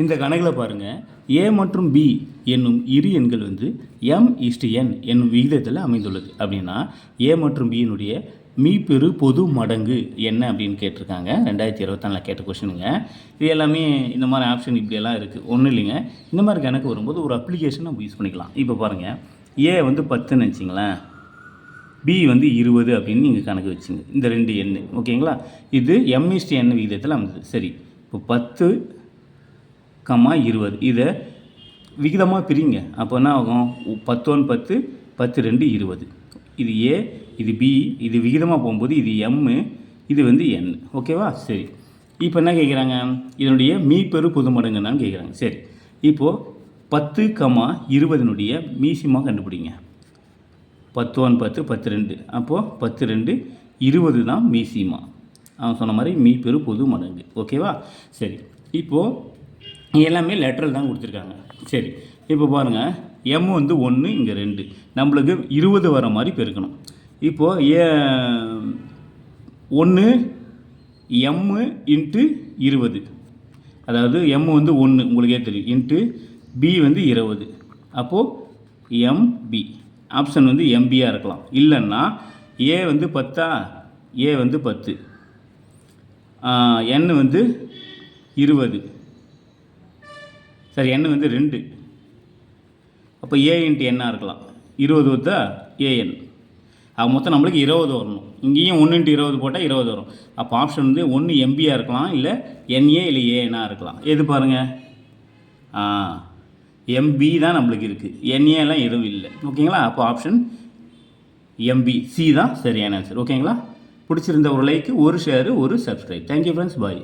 இந்த கணக்கில் பாருங்கள், ஏ மற்றும் பி என்னும் இரு எண்கள் வந்து m/n என்னும் விகிதத்தில் அமைந்துள்ளது. அப்படின்னா ஏ மற்றும் பியினுடைய மீப்பெரு பொது மடங்கு என்ன அப்படின்னு கேட்டிருக்காங்க. 2024 கேட்ட கொஷனுங்க. இது எல்லாமே இந்த மாதிரி ஆப்ஷன் இப்படியெல்லாம் இருக்குது. ஒன்றும் இல்லைங்க, இந்த மாதிரி கணக்கு வரும்போது ஒரு அப்ளிகேஷன் நம்ம யூஸ் பண்ணிக்கலாம். இப்போ பாருங்கள், ஏ வந்து 10ன்னு வச்சிங்களேன், பி வந்து 20 அப்படின்னு நீங்கள் கணக்கு வச்சுங்க. இந்த ரெண்டு எண் ஓகேங்களா. இது m/n விகிதத்தில் அமைந்தது. சரி, இப்போ 10, 20 இதை விகிதமாக பிரிங்க. அப்போ என்ன ஆகும்? 10 10, 10 2 20. இது ஏ, இது பி, இது விகிதமாக போகும்போது இது எம்மு, இது வந்து என். ஓகேவா? சரி, இப்போ என்ன கேட்குறாங்க? இதனுடைய மீப்பெரு பொது மடங்குன்னு கேட்குறாங்க. சரி, இப்போது 10, 20னுடைய மீசிமாக கண்டுபிடிங்க. 10 10, 10 2. அப்போது 10 2 20 தான் மீசிமா. அவன் சொன்ன மாதிரி மீப்பெரு பொது மடங்கு. ஓகேவா? சரி, இப்போது எல்லாமே லெட்டரல் தான் கொடுத்துருக்காங்க. சரி, இப்போ பாருங்கள், எம் வந்து 1, இங்கே 2, நம்மளுக்கு 20 வர மாதிரி பெருக்கணும். இப்போது 1 எம்மு இன்ட்டு 20, அதாவது எம் வந்து 1 உங்களுக்கே தெரியும், இன்ட்டு பி வந்து 20. அப்போது எம்பி ஆப்ஷன் வந்து எம்பியாக இருக்கலாம். இல்லைன்னா ஏ வந்து 10, ஏ வந்து 10, என் வந்து 20, சரி என் வந்து 2, அப்போ ஏ இன்ட்டு என்னாக இருக்கலாம். 20 வந்தா ஏஎன். மொத்தம் நம்மளுக்கு 20 வரணும். இங்கேயும் 1 இன்ட்டு 20 போட்டால் 20 வரும். அப்போ ஆப்ஷன் வந்து 1 எம்பியாக இருக்கலாம், இல்லை என்ஏ இல்லை ஏஎன்னாக இருக்கலாம். எது பாருங்கள்? எம்பி தான் நம்மளுக்கு இருக்குது, என்ஏலாம் எதுவும் இல்லை. ஓகேங்களா? அப்போ ஆப்ஷன் எம்பி சி தான் சரியான ஆன்சர். ஓகேங்களா? பிடிச்சிருந்த ஒரு லைக்கு, ஒரு ஷேரு, ஒரு சப்ஸ்கிரைப். தேங்க்யூ ஃப்ரெண்ட்ஸ், பாய்.